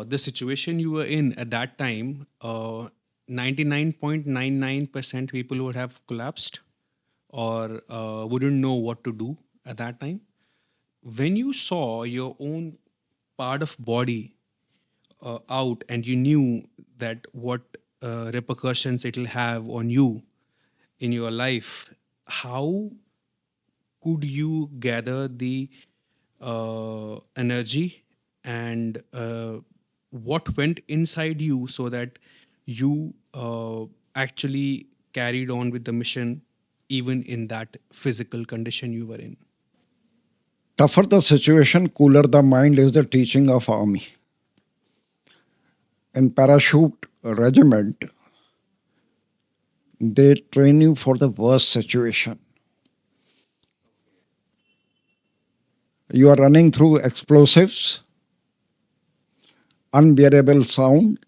The situation you were in at that time, 99.99% people would have collapsed or wouldn't know what to do at that time. When you saw your own part of body out and you knew that what repercussions it'll have on you in your life, how could you gather the energy and what went inside you so that you actually carried on with the mission even in that physical condition you were in? Tougher the situation, cooler the mind is the teaching of army. In parachute regiment, they train you for the worst situation. You are running through explosives, unbearable sound,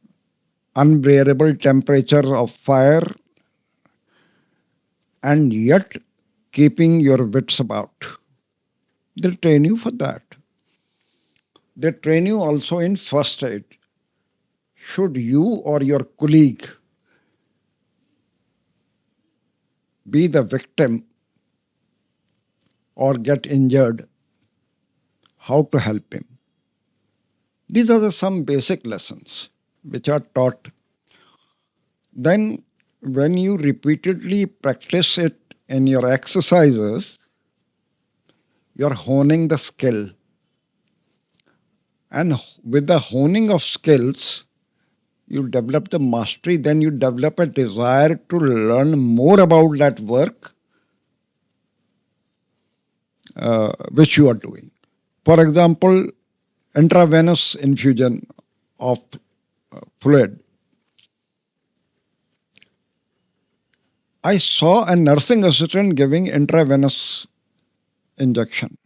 unbearable temperature of fire, and yet keeping your wits about. They train you for that. They train you also in first aid. Should you or your colleague be the victim or get injured, how to help him? These are some basic lessons which are taught. Then, when you repeatedly practice it in your exercises, you're honing the skill. And with the honing of skills, you develop the mastery, then you develop a desire to learn more about that work which you are doing. For example, intravenous infusion of fluid. I saw a nursing assistant giving intravenous injection.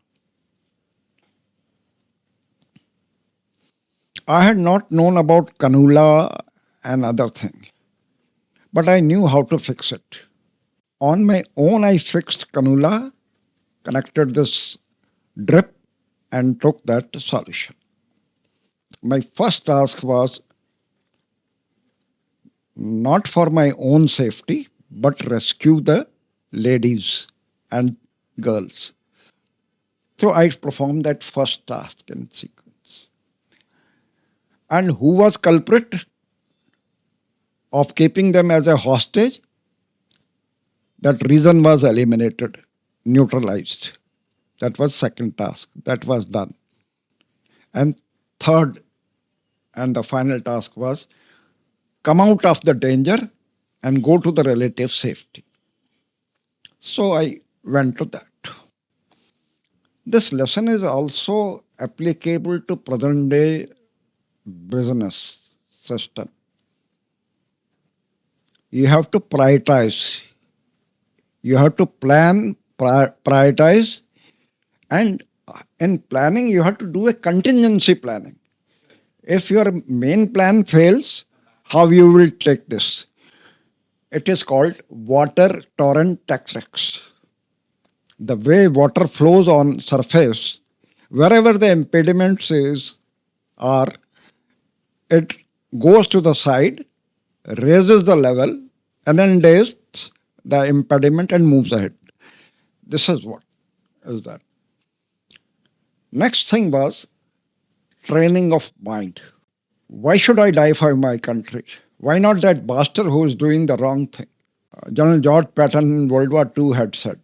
I had not known about cannula and other thing, but I knew how to fix it. On my own, I fixed cannula, connected this drip, and took that solution. My first task was not for my own safety, but rescue the ladies and girls. So I performed that first task in sequence. And who was culprit of keeping them as a hostage? That reason was eliminated, neutralized. That was second task. That was done. And third and the final task was come out of the danger and go to the relative safety. So I went to that. This lesson is also applicable to present day business system. You have to prioritize. You have to plan, prioritize, and in planning, you have to do a contingency planning. If your main plan fails, how you will take this? It is called water torrent tactics. The way water flows on surface, wherever the impediments are, it goes to the side, raises the level, and then days the impediment and moves ahead. This is what is that. Next thing was training of mind. Why should I die for my country? Why not that bastard who is doing the wrong thing? General George Patton in World War II had said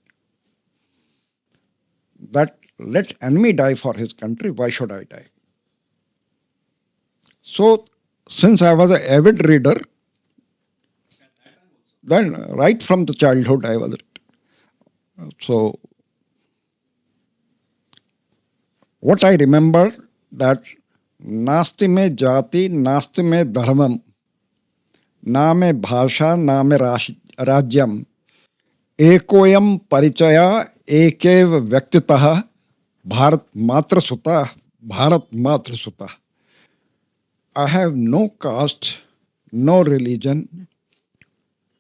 that let enemy die for his country, why should I die? So, since I was an avid reader, then right from the childhood I was reading. So, what I remember that नास्ति में जाति नास्ति में धर्मम ना में भाषा ना में राज्यम एकोयम परिचय एकेव व्यक्तितः भारत मात्र सुता भारत मात्र सुता. I have no caste, no religion,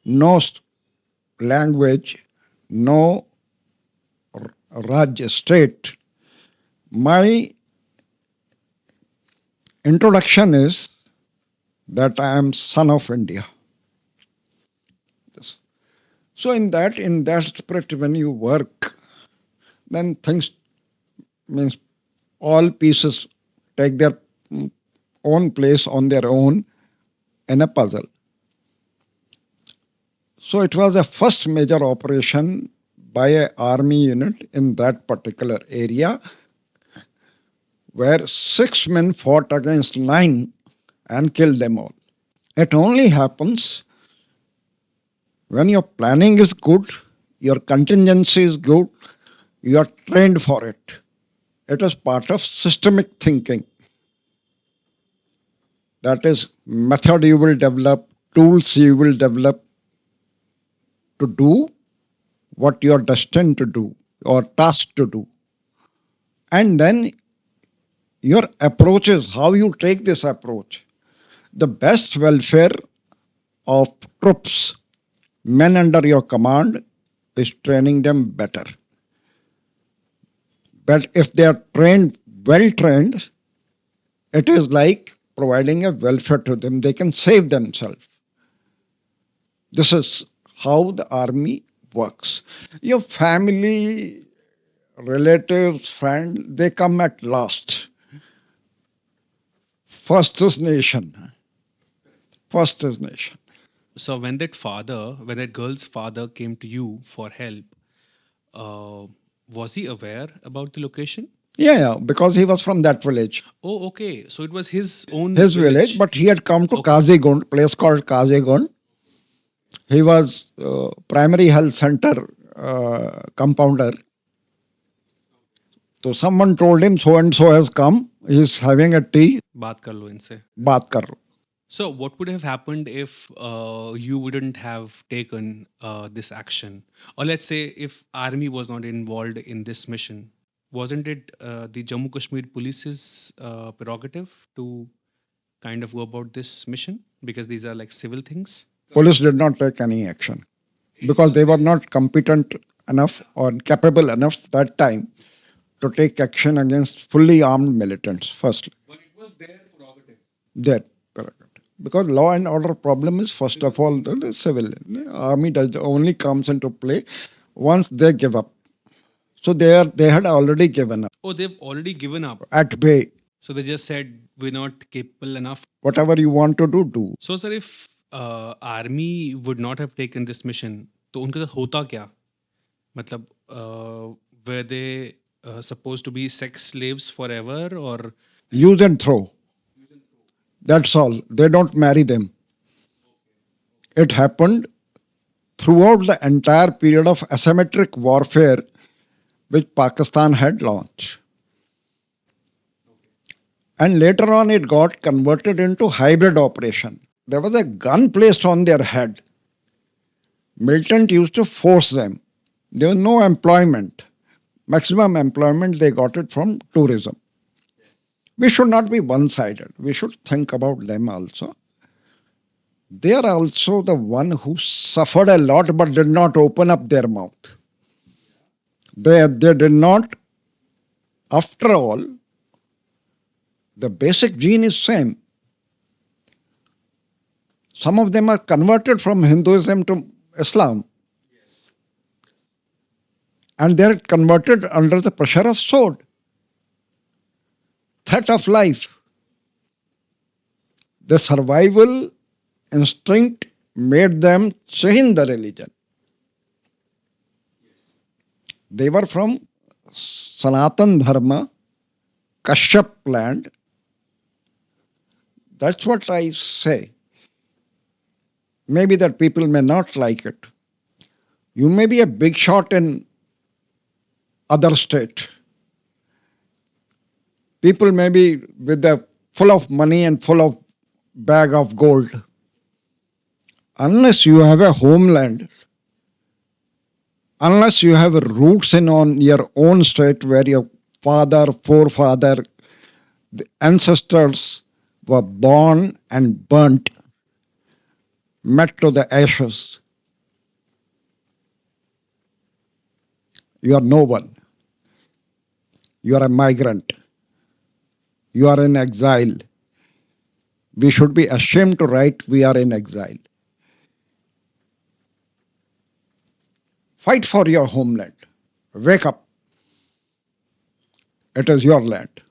no language, no Rajya state. My introduction is that I am son of India. So in that spirit, when you work, then things means all pieces take their own place on their own in a puzzle. So it was a first major operation by an army unit in that particular area where 6 men fought against 9 and killed them all. It only happens when your planning is good, your contingency is good, you are trained for it. It is part of systemic thinking. That is, method you will develop, tools you will develop to do what you are destined to do or tasked to do. And then your approach is how you take this approach. The best welfare of troops, men under your command, is training them better. But if they are trained, well trained, it is like providing a welfare to them. They can save themselves. This is how the army works. Your family, relatives, friends, they come at last. First is nation. First is nation. So when that girl's father came to you for help, uh, was he aware about the location? Yeah, because he was from that village. Oh, okay. So it was his own His village, but he had come to Okay. Kazigund, place called Kazigund. He was primary health center compounder. So someone told him so and so has come. He's having a tea. बात कर लो इनसे. बात कर लो. So, what would have happened if you wouldn't have taken this action? Or let's say if army was not involved in this mission, wasn't it the Jammu Kashmir police's prerogative to kind of go about this mission? Because these are like civil things. Police did not take any action because they were not competent enough or capable enough that time to take action against fully armed militants, firstly. But it was their prerogative. Their prerogative. Because law and order problem is, first of all, the civil. Army only comes into play once they give up. So they had already given up. Oh, they've already given up. At bay. So they just said, we're not capable enough. Whatever you want to do, do. So, sir, if army would not have taken this mission, तो उनके साथ होता क्या? मतलब, were they supposed to be sex slaves forever or? Use and throw. That's all. They don't marry them. It happened throughout the entire period of asymmetric warfare which Pakistan had launched. And later on, it got converted into hybrid operation. There was a gun placed on their head. Militant used to force them. There was no employment. Maximum employment, they got it from tourism. We should not be one-sided. We should think about them also. They are also the one who suffered a lot but did not open up their mouth. They did not. After all, the basic gene is same. Some of them are converted from Hinduism to Islam. Yes. And they are converted under the pressure of sword. Threat of life. The survival instinct made them change the religion. Yes. They were from Sanatan Dharma, Kashyap land. That's what I say. Maybe that people may not like it. You may be a big shot in other state. People may be with full of money and full of bag of gold. unless you have a homeland, unless you have roots in on your own state where your father, forefather, the ancestors were born and burnt, met to the ashes, you are no one. You are a migrant. You are in exile. We should be ashamed to write we are in exile. Fight for your homeland. Wake up. It is your land.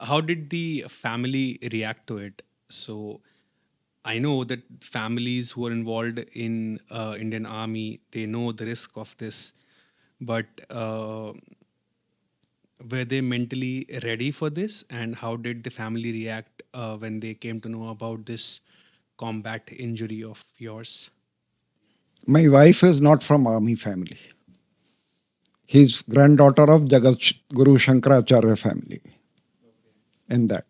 How did the family react to it? So I know that families who are involved in Indian Army, they know the risk of this, but were they mentally ready for this? And how did the family react when they came to know about this combat injury of yours? My wife is not from army family. He's granddaughter of Jagat Guru Shankaracharya family. In that,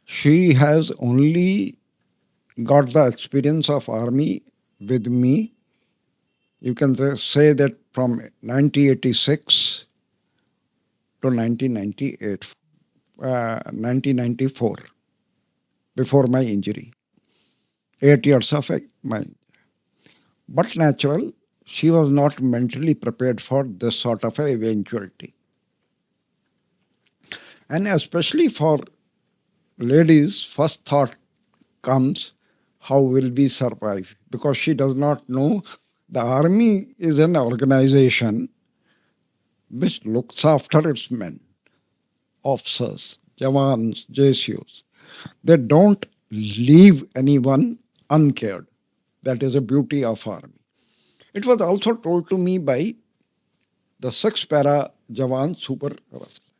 she has only got the experience of army with me. You can say that from 1986 to 1998, 1994, before my injury. 8 years of my. But natural, she was not mentally prepared for this sort of a eventuality. And especially for ladies, first thought comes, how will we survive? Because she does not know the army is an organization which looks after its men, officers, jawans, JSUs. They don't leave anyone uncared. That is a beauty of army. It was also told to me by the 6th para Jawan Super Rascal.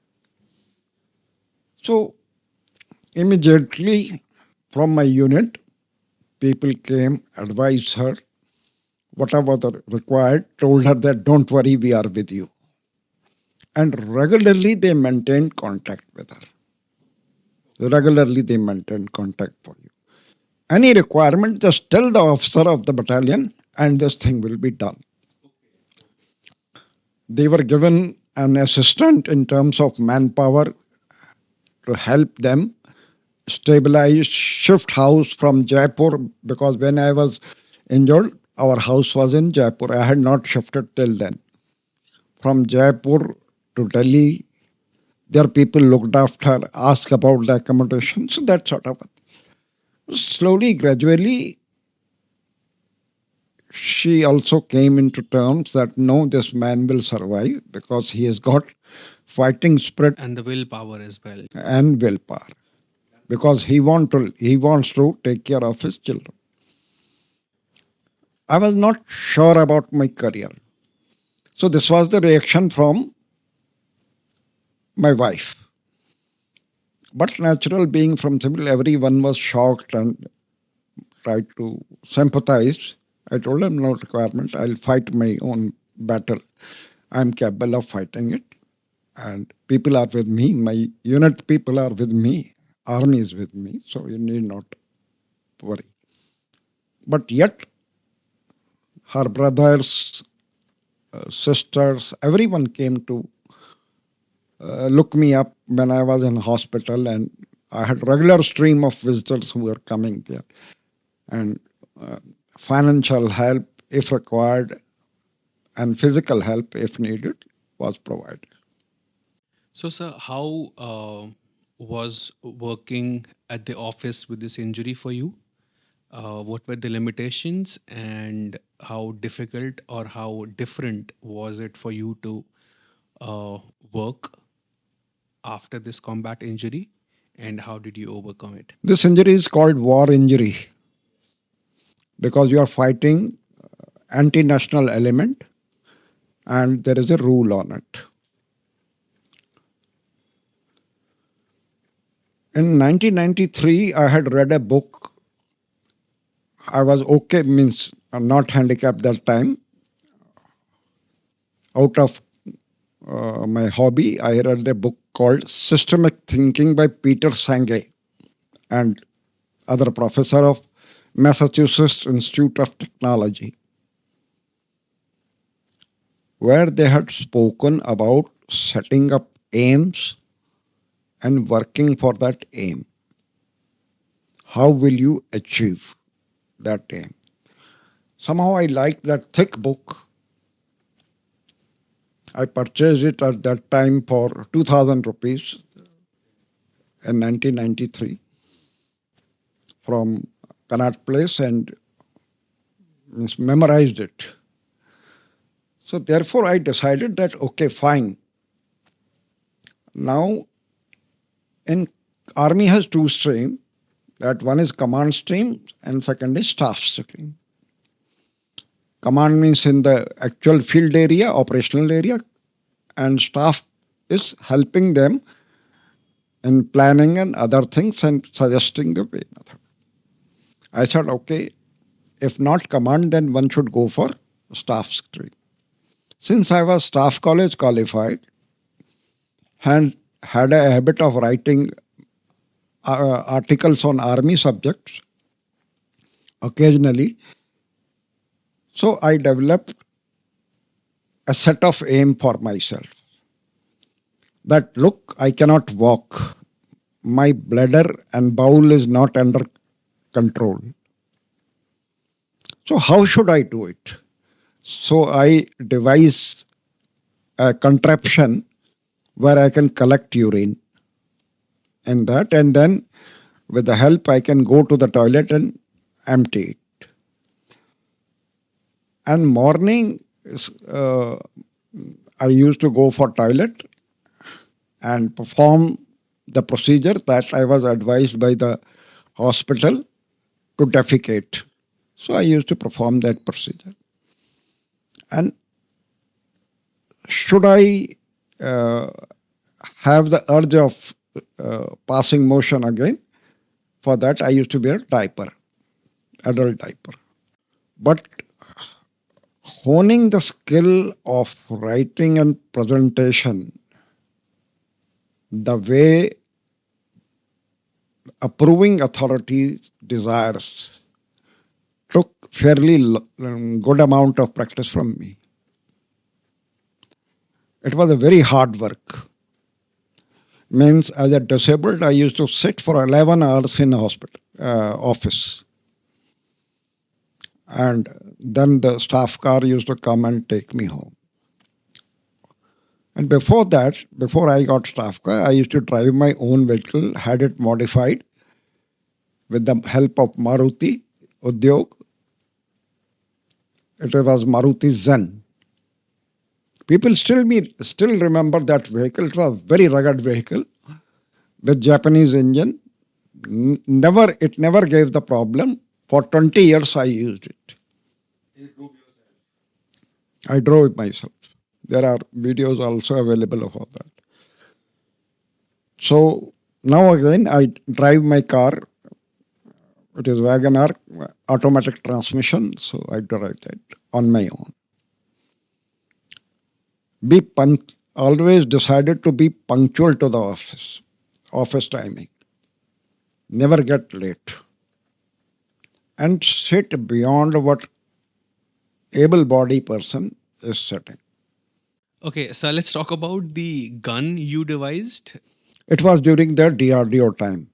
So immediately from my unit, people came, advised her, whatever the required, told her that don't worry, we are with you. And regularly they maintained contact with her. Regularly they maintained contact for you. Any requirement, just tell the officer of the battalion and this thing will be done. They were given an assistant in terms of manpower to help them stabilize, shift house from Jaipur, because when I was injured, our house was in Jaipur. I had not shifted till then. From Jaipur to Delhi, their people looked after, asked about the accommodation, so that sort of. Slowly, gradually, she also came into terms that no, this man will survive because he has got fighting spirit And the willpower as well. and willpower. Because he wants to take care of his children. I was not sure about my career. So this was the reaction from my wife. But natural being from civil, everyone was shocked and tried to sympathize. I told them no requirement. I'll fight my own battle. I'm capable of fighting it. And people are with me. My unit people are with me. Army is with me. So you need not worry. But yet, her brothers, sisters, everyone came to look me up when I was in hospital, and I had regular stream of visitors who were coming there, and financial help if required, and physical help if needed was provided. So, sir, how was working at the office with this injury for you? What were the limitations, and how difficult or how different was it for you to uh, work after this combat injury, and how did you overcome it? This injury is called war injury because you are fighting anti-national element, and there is a rule on it. In 1993, I had read a book. I was okay, means not handicapped that time. Out of my hobby, I read a book called Systemic Thinking by Peter Senge and other professor of Massachusetts Institute of Technology, where they had spoken about setting up aims and working for that aim. How will you achieve that aim? Somehow I liked that thick book. I purchased it at that time for 2000 rupees in 1993 from Connaught Place and memorized it. So therefore I decided that, okay, fine. Now in army has two streams. That one is command stream and second is staff stream. Command means in the actual field area, operational area, and staff is helping them in planning and other things and suggesting the way. I said, okay, if not command, then one should go for staff stream. Since I was staff college qualified and had a habit of writing articles on army subjects occasionally, so I developed a set of aim for myself. That look, I cannot walk. My bladder and bowel is not under control. So how should I do it? So I devise a contraption where I can collect urine in that, and then with the help I can go to the toilet and empty it. And morning I used to go for toilet and perform the procedure that I was advised by the hospital to defecate. So I used to perform that procedure. And should I have the urge of passing motion again, for that I used to wear diaper, adult diaper. But honing the skill of writing and presentation the way approving authority desires took fairly good amount of practice from me. It was a very hard work. Means as a disabled, I used to sit for 11 hours in a hospital office. And then the staff car used to come and take me home. And before that, before I got staff car, I used to drive my own vehicle, had it modified with the help of Maruti Udyog. It was Maruti Zen. People still remember that vehicle. It was a very rugged vehicle with Japanese engine. It never gave the problem. For 20 years I used it. I drove it myself. There are videos also available of all that. So now again I drive my car. It is Wagoner, automatic transmission. So I drive that on my own. Always decided to be punctual to the office timing. Never get late. And sit beyond what able-bodied person is sitting. Okay, so let's talk about the gun you devised. It was during the DRDO time.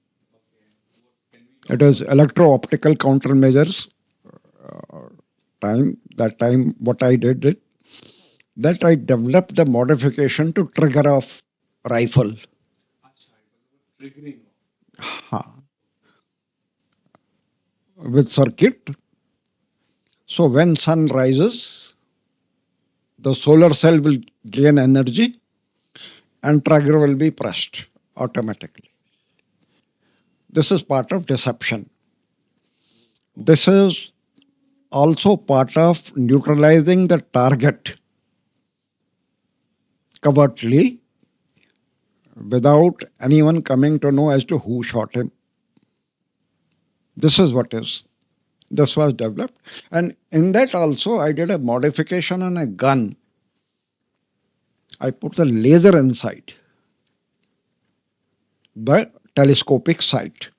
It is electro-optical countermeasures time. That time what I did that I developed the modification to trigger off rifle. With circuit. So when sun rises, the solar cell will gain energy and trigger will be pressed automatically. This is part of deception. This is also part of neutralizing the target covertly without anyone coming to know as to who shot him. This was developed. And in that also I did a modification on a gun. I put the laser inside the telescopic sight,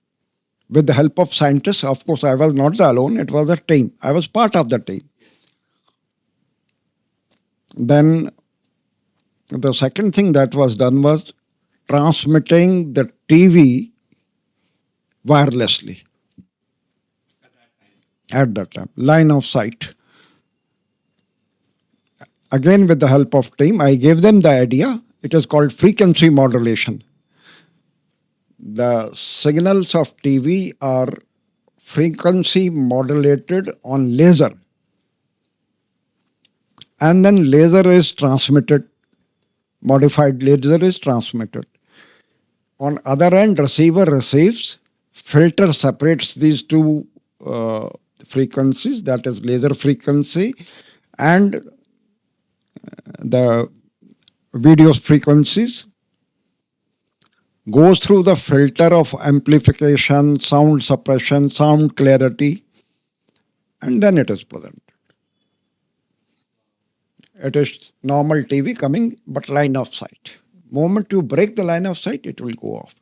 with the help of scientists. Of course, I was not the alone, it was a team. I was part of the team. Then the second thing that was done was transmitting the TV wirelessly at that time, line of sight. Again, with the help of team, I gave them the idea. It is called frequency modulation. The signals of TV are frequency modulated on laser, and then laser is transmitted, modified laser is transmitted. On other end, receiver receives, filter separates these two frequencies, that is laser frequency and the video frequencies, goes through the filter of amplification, sound suppression, sound clarity, and then it is presented. It is normal TV coming, but line of sight. Moment you break the line of sight, it will go off.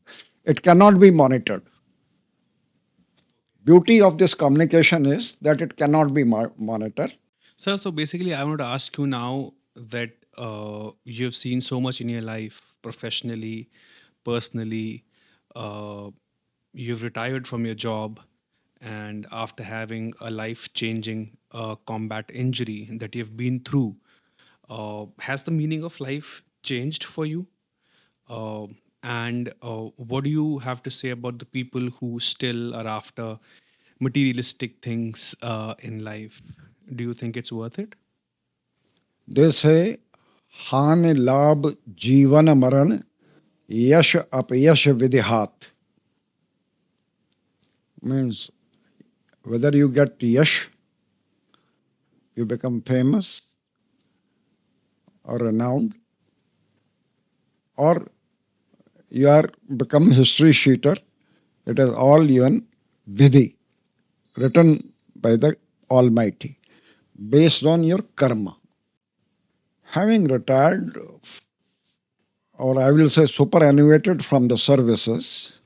It cannot be monitored. Beauty of this communication is that it cannot be monitored. Sir, so basically, I want to ask you now that you've seen so much in your life, professionally, personally. Uh, you've retired from your job, and after having a life changing combat injury that you've been through, has the meaning of life changed for you? And what do you have to say about the people who still are after materialistic things in life? Do you think it's worth it? They say, Han Lab Jivan Maran Yash Apyash Vidhat. Means whether you get yash, you become famous or renowned, or you are become history sheeter, it is all even vidhi, written by the Almighty, based on your karma. Having retired, or I will say superannuated from the services,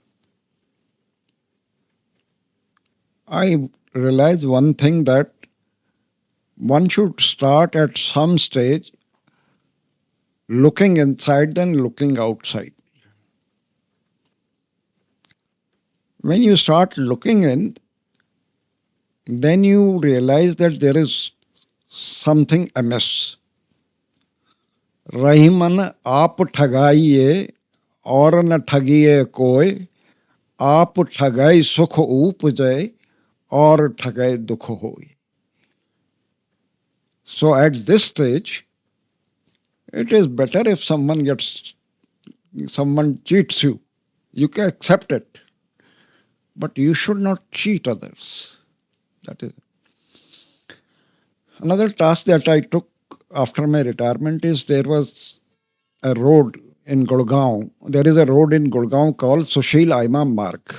I realized one thing, that one should start at some stage looking inside than looking outside. When you start looking in, then you realize that there is something amiss. Rahiman आप ठगाइए और न ठगिए कोई, आप ठगाई सुख उपजय और ठगाई दुख होई. So at this stage, it is better if someone cheats you. You can accept it, but you should not cheat others. That is another task that I took after my retirement. Is there was a road in Gurgaon. There is a road in Gurgaon called Sushil Aima Marg.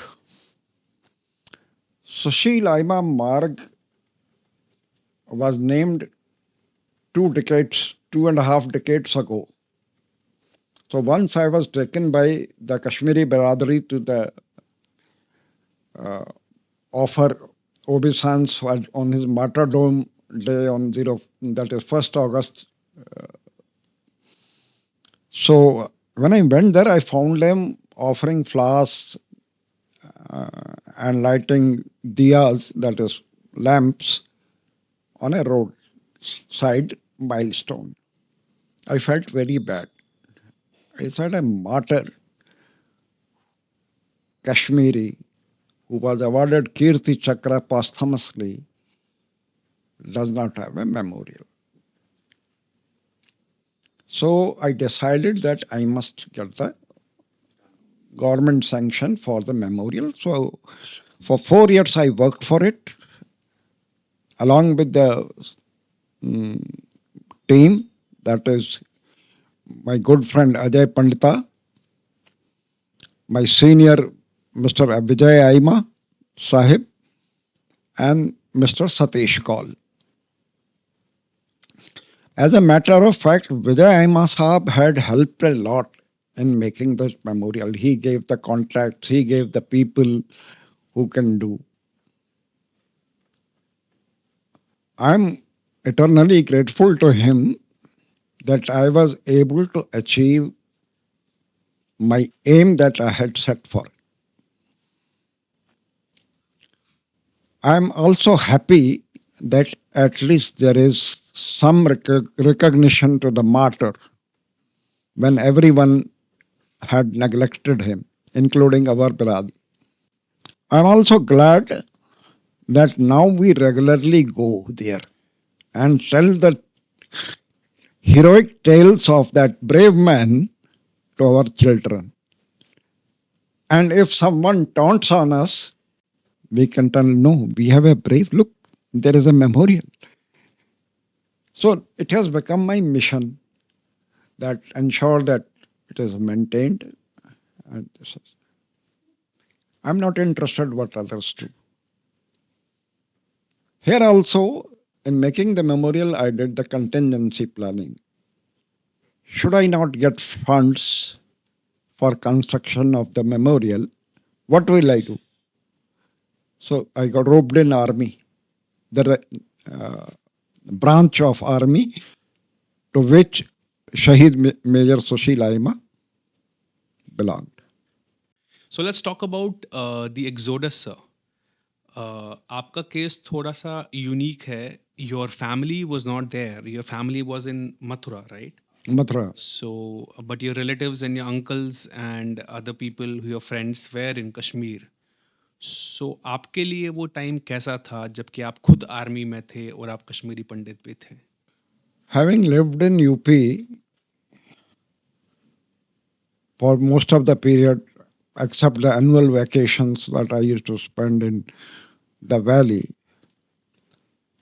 Sushil Aima Marg was named 2.5 decades ago. So once I was taken by the Kashmiri Biradari to the offer obeisance on his martyrdom day on that is 1st August. So when I went there, I found them offering flowers and lighting diyas, that is lamps, on a roadside milestone. I felt very bad. I said, a martyr, Kashmiri, who was awarded Kirti Chakra posthumously, does not have a memorial. So I decided that I must get the government sanction for the memorial. So for 4 years I worked for it, along with the team, that is my good friend Ajay Pandita, my senior Mr. Vijay Aima Sahib, and Mr. Satish Kaul. As a matter of fact, Vijay Aima Sahib had helped a lot in making this memorial. He gave the contracts, he gave the people who can do. I'm eternally grateful to him that I was able to achieve my aim that I had set for. I'm also happy that at least there is some recognition to the martyr when everyone had neglected him, including our Brad. I'm also glad that now we regularly go there and tell the heroic tales of that brave man to our children. And if someone taunts on us, we can tell, no, we have a brave look. There is a memorial. So it has become my mission that ensure that it is maintained. And I'm not interested what others do. Here also, in making the memorial, I did the contingency planning. Should I not get funds for construction of the memorial, what will I do? So I got roped in army, the branch of army to which Shahid Major Sushil Aima belonged. So let's talk about the exodus, sir. आपका case थोड़ा सा unique है. Your family was not there. Your family was in Mathura, right? Mathura. So, but your relatives and your uncles and other people, your friends were in Kashmir. So, आपके लिए वो time कैसा था जबकि आप खुद आर्मी में थे और आप कश्मीरी पंडित भी थे? Having lived in UP for most of the period, except the annual vacations that I used to spend in the valley,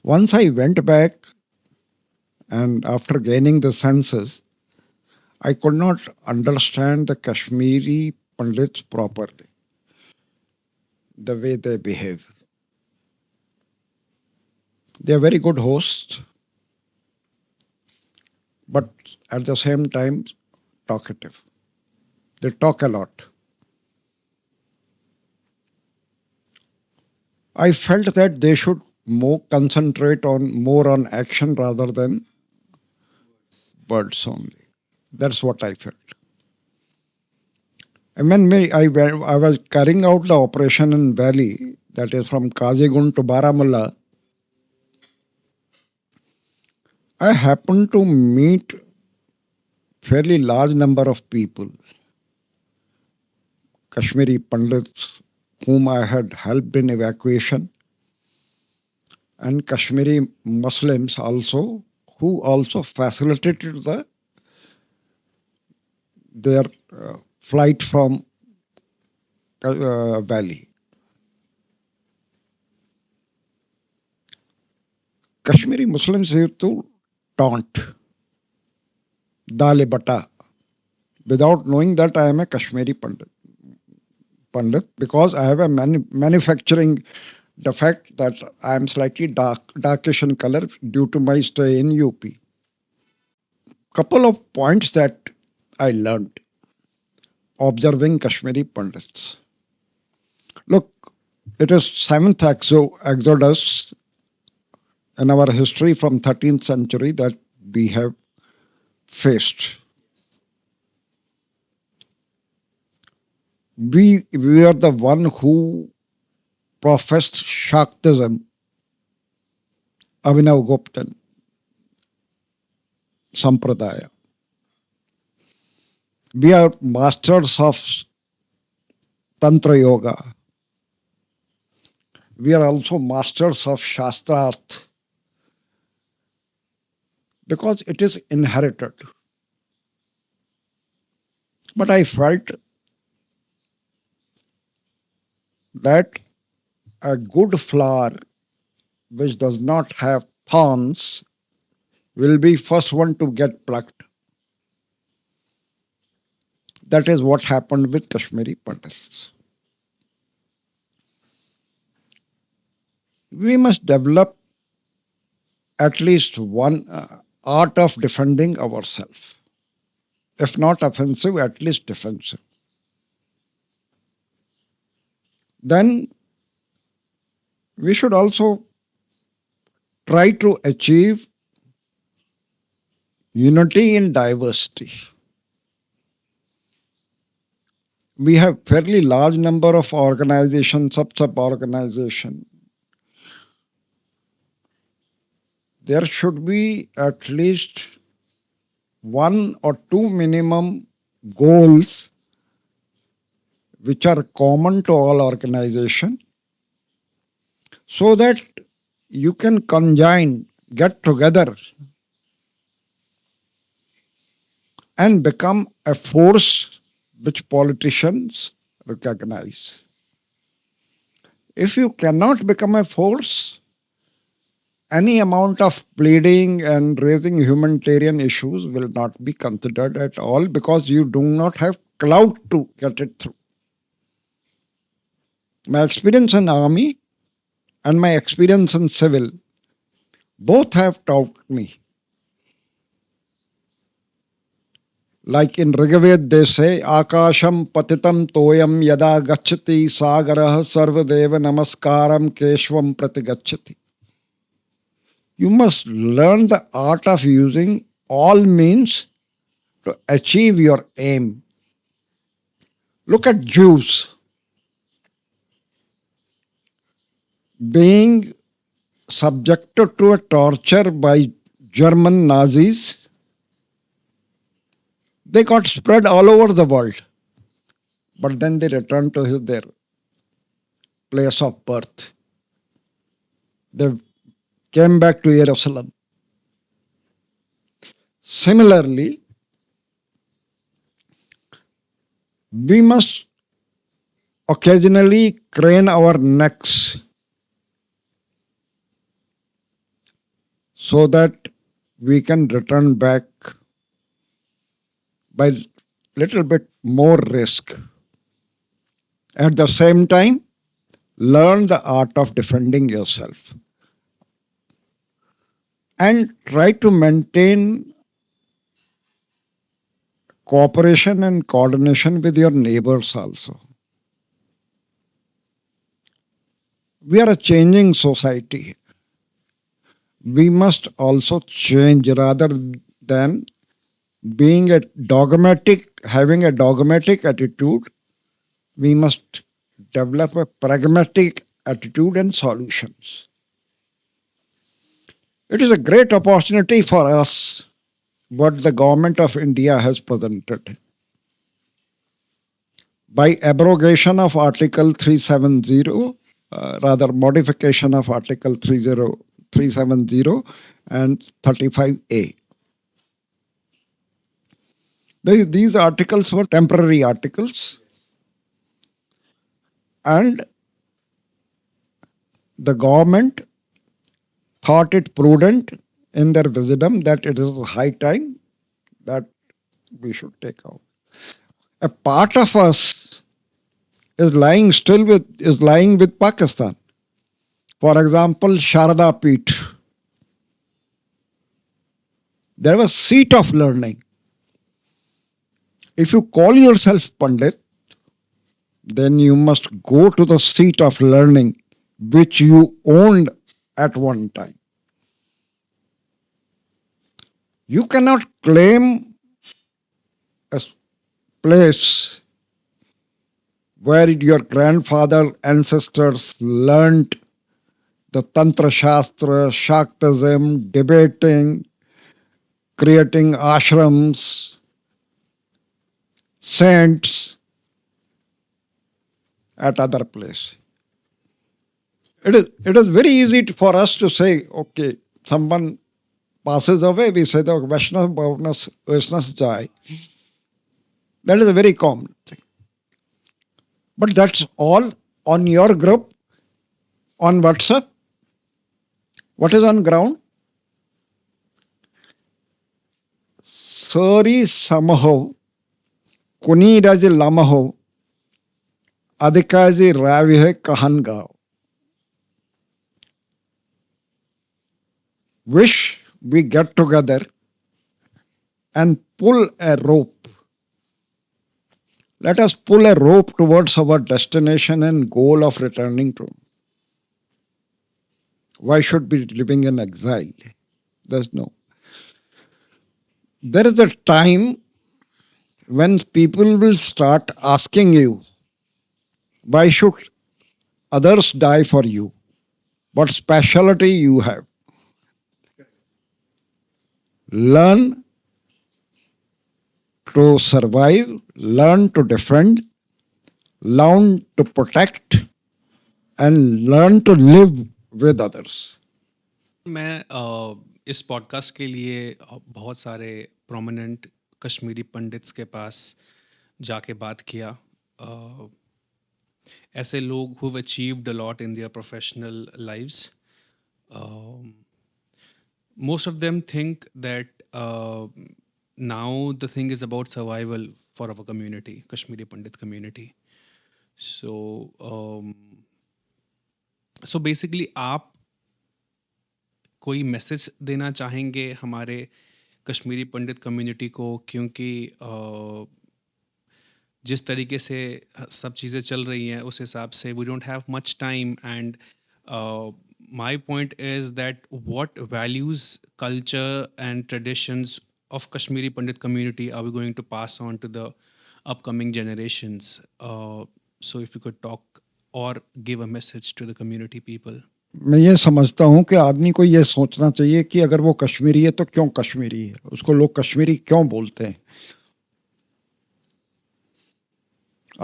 once I went back and after gaining the senses, I could not understand the Kashmiri Pandits properly, the way they behave. They are very good hosts, but at the same time, talkative. They talk a lot. I felt that they should concentrate more on action rather than words only. That's what I felt. And when I was carrying out the operation in Valley, that is from Kazigund to Baramulla, I happened to meet fairly large number of people, Kashmiri Pandits, whom I had helped in evacuation, and Kashmiri Muslims also, who also facilitated their flight from Valley. Kashmiri Muslims used to taunt, Dale Bata, without knowing that I am a Kashmiri Pandit, because I have a manufacturing defect that I am slightly darkish in color due to my stay in UP. Couple of points that I learned observing Kashmiri Pandits. Look, it is seventh exodus in our history from 13th century that we have faced. We are the one who professed Shaktism, Abhinav Guptan, Sampradaya. We are masters of Tantra Yoga. We are also masters of Shastrarth because it is inherited. But I felt that a good flower which does not have thorns will be first one to get plucked. That is what happened with Kashmiri Pandits. We must develop at least one art of defending ourselves. If not offensive, at least defensive. Then We should also try to achieve unity in diversity. We have fairly large number of organizations, sub-organization. There should be at least one or two minimum goals which are common to all organization, so that you can conjoin, get together and become a force which politicians recognize. If you cannot become a force, any amount of pleading and raising humanitarian issues will not be considered at all, because you do not have clout to get it through. My experience in army and my experience in civil both have taught me. Like in Rigved, they say, Akasham patitam toyam yada gacchati sagarah sarvadeva namaskaram keshvam pratigacchati. You must learn the art of using all means to achieve your aim. Look at Jews being subjected to a torture by German Nazis. They got spread all over the world, but then they returned to their place of birth. They came back to Jerusalem. Similarly, we must occasionally crane our necks so that we can return back by little bit more risk. At the same time, learn the art of defending yourself and try to maintain cooperation and coordination with your neighbors also. We are a changing society. We must also change rather than being having a dogmatic attitude. We must develop a pragmatic attitude and solutions. It is a great opportunity for us what the government of India has presented. By abrogation of Article 370, rather modification of Article 370 and 35A. These articles were temporary articles, and the government thought it prudent in their wisdom that it is high time that we should take out. A part of us is lying with Pakistan. For example, Sharda Peeth. There was seat of learning. If you call yourself Pandit, then you must go to the seat of learning which you owned at one time. You cannot claim a place where your grandfather ancestors learned the Tantra Shastra, Shaktism, debating, creating ashrams, saints at other place. It is very easy for us to say, okay, someone passes away, we say the Vaishnav Bhavnas Jai. That is a very common thing. But that's all on your group, on WhatsApp. What is on ground? Sari Samaho, Kuniraji Lamaho, Adhikaji Ravihe Kahangao. Wish we get together and pull a rope. Let us pull a rope towards our destination and goal of returning to. Why should be living in exile? There's no. There is a time when people will start asking you, why should others die for you? What specialty you have? Learn to survive, learn to defend, learn to protect, and learn to live with others. मैं इस podcast के लिए बहुत सारे prominent Kashmiri pandits के पास जाके बात किया। ऐसे लोग who've achieved a lot in their professional lives. Most of them think that now the thing is about survival for our community, Kashmiri Pandit community. So basically आप कोई मैसेज देना चाहेंगे हमारे कश्मीरी पंडित कम्युनिटी को, क्योंकि जिस तरीके से सब चीज़ें चल रही हैं उस हिसाब से we don't have much time, and my point is that what values, culture and traditions of Kashmiri Pandit community are we going to pass on to the upcoming generations? So if you could talk or give a message to the community people. मैं ये समझता हूँ कि आदमी को ये सोचना चाहिए कि अगर वो कश्मीरी है तो क्यों कश्मीरी है, उसको लोग कश्मीरी क्यों बोलते हैं।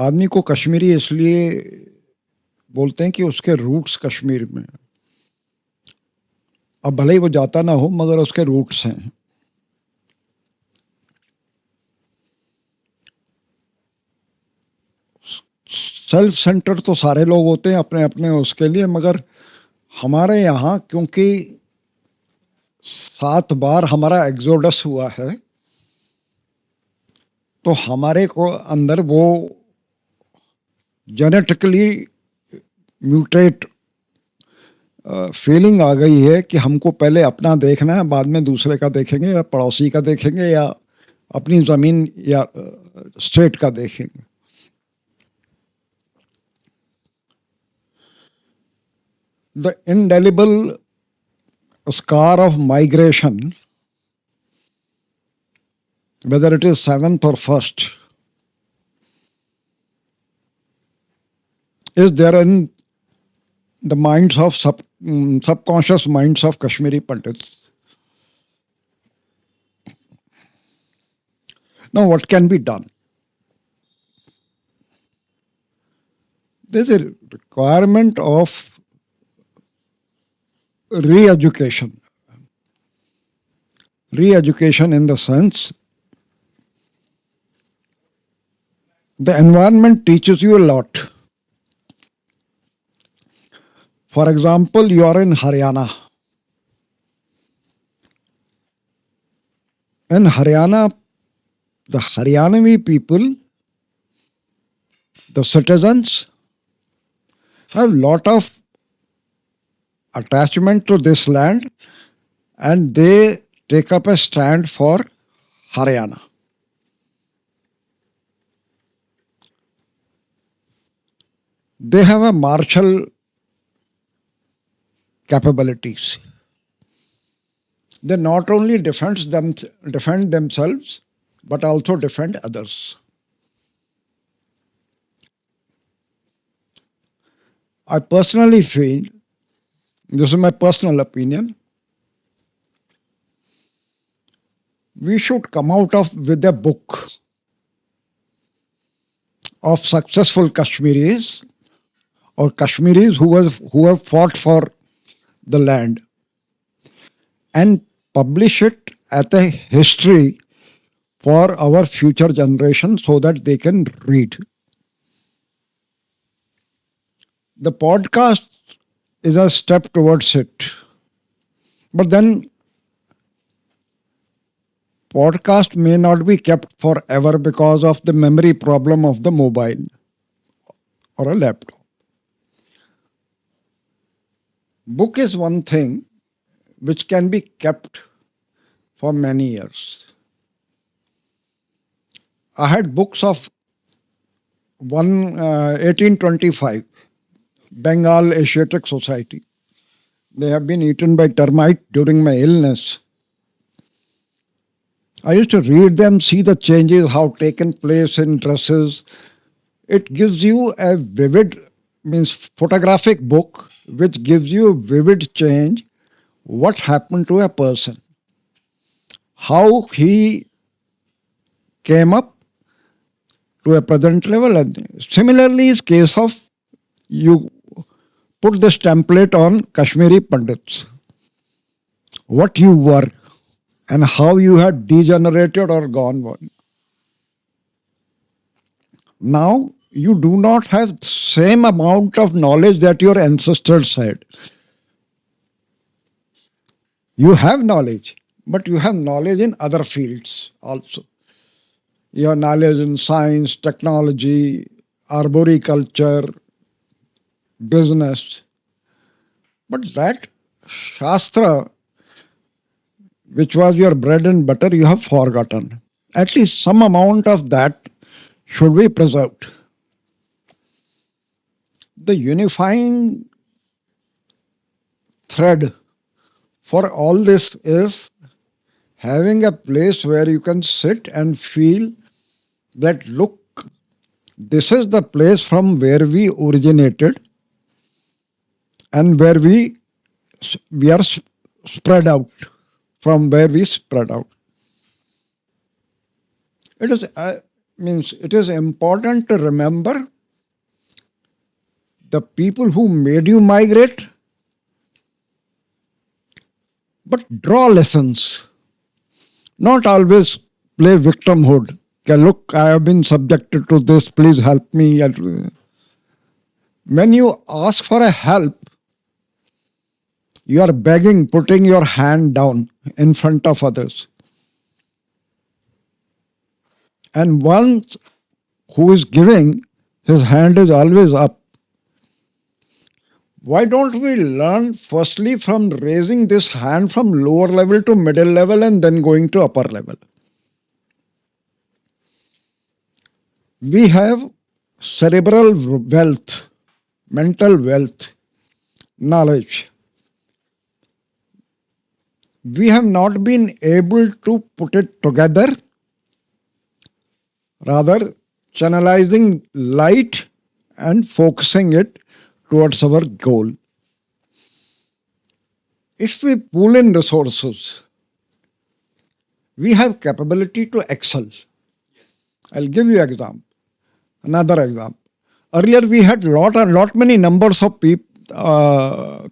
आदमी को कश्मीरी इसलिए बोलते हैं कि उसके रूट्स कश्मीर में, अब भले ही वो जाता ना हो मगर उसके रूट्स हैं। सेल्फ सेंटर्ड तो सारे लोग होते हैं अपने अपने उसके लिए, मगर हमारे यहाँ क्योंकि 7 बार हमारा एग्जोडस हुआ है तो हमारे को अंदर वो जेनेटिकली म्यूटेट फीलिंग आ गई है कि हमको पहले अपना देखना है, बाद में दूसरे का देखेंगे या पड़ोसी का देखेंगे या अपनी ज़मीन या स्टेट का देखेंगे। The indelible scar of migration, whether it is 7th or 1st, is there in the minds of subconscious minds of Kashmiri Pandits. Now, what can be done? There is a requirement of re-education. Re-education in the sense the environment teaches you a lot. For example, you are in Haryana. In Haryana, the Haryanavi people, the citizens, have lot of attachment to this land and they take up a stand for Haryana. They have a martial capabilities. They not only defend themselves, but also defend others. I personally feel, this is my personal opinion, we should come out with a book of successful Kashmiris or Kashmiris who have fought for the land and publish it as a history for our future generation so that they can read. The podcast is a step towards it. But then podcast may not be kept forever because of the memory problem of the mobile or a laptop. Book is one thing which can be kept for many years. I had books of 1825, Bengal Asiatic Society, They have been eaten by termite during my illness. I used to read them, see the changes, how taken place in dresses. It gives you a vivid, means photographic book, which gives you a vivid change, what happened to a person, how he came up to a present level. And similarly, is case of you put this template on Kashmiri Pandits, what you were and how you had degenerated or gone on. Now you do not have the same amount of knowledge that your ancestors had. You have knowledge, but you have knowledge in other fields also. You have knowledge in science, technology, arboriculture, business. But that Shastra, which was your bread and butter, you have forgotten. At least some amount of that should be preserved. The unifying thread for all this is having a place where you can sit and feel that, look, this is the place from where we originated and where we are spread out, from where we spread out. It is means it is important to remember the people who made you migrate, but draw lessons. Not always play victimhood. Okay, look, I have been subjected to this, please help me. When you ask for a help, you are begging, putting your hand down in front of others. And one who is giving, his hand is always up. Why don't we learn firstly from raising this hand from lower level to middle level and then going to upper level? We have cerebral wealth, mental wealth, knowledge. We have not been able to put it together, rather channelizing light and focusing it towards our goal. If we pool in resources, we have capability to excel. I'll give you example. Another example. Earlier we had lot many numbers of people,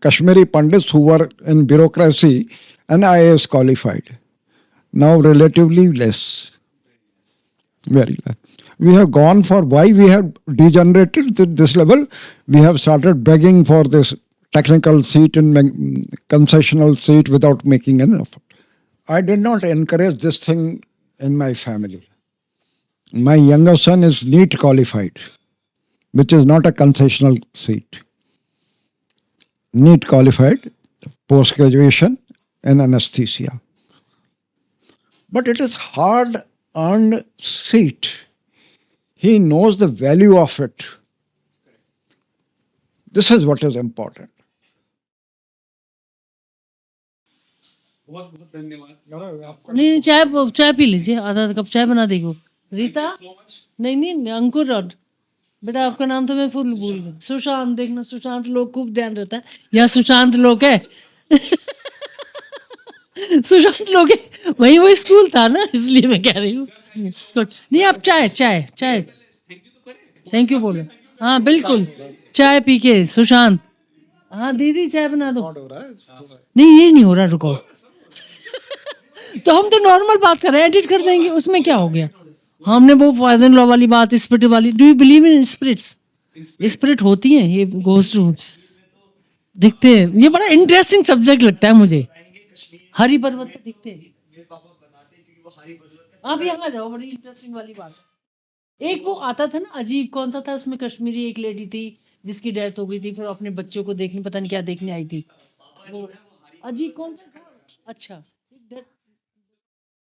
Kashmiri Pandits who were in bureaucracy and IAS qualified. Now relatively less. Very less. We have gone for why we have degenerated to this level. We have started begging for this technical seat and concessional seat without making an effort. I did not encourage this thing in my family. My younger son is NEET qualified, which is not a concessional seat. NEET qualified, post-graduation in anesthesia. But it is hard-earned seat. He knows the value of it. This is what is important. नहीं चाय चाय P लीजिए, आधा cup चाय बना देगी रीता। नहीं नहीं अंकुर और बेटा आपका नाम तो मैं फुल भूल गई। सुशांत, देखना सुशांत लोग खूब ध्यान रहता है, यहाँ सुशांत लोग है सुशांत लोग है, वही स्कूल था ना, इसलिए मैं कह रही हूँ। नहीं आप चाय चाय चाय थैंक यू बोलो। हाँ बिल्कुल, चाय पी के सुशांत। हाँ दीदी चाय बना दो। नहीं ये नहीं हो रहा, रुको तो हम तो नॉर्मल बात कर रहे हैं, एडिट कर देंगे, उसमें क्या हो गया। हमने वो फादर इन लॉ वाली बात, स्पिरिट वाली। Do you believe in spirits? Spirit होती है, ये गोस्ट दिखते हैं। ये बड़ा इंटरेस्टिंग सब्जेक्ट लगता है मुझे। हरी पर्वत पे दिखते हैं। आप यहाँ जाओ, बड़ी इंटरेस्टिंग वाली बात। एक वो आता था ना अजीब, कौन सा था उसमें, कश्मीरी एक लेडी थी जिसकी डेथ हो गई थी, फिर अपने बच्चों को देखने पता नहीं क्या देखने आई थी। वो अजीब कौन सा था? अच्छा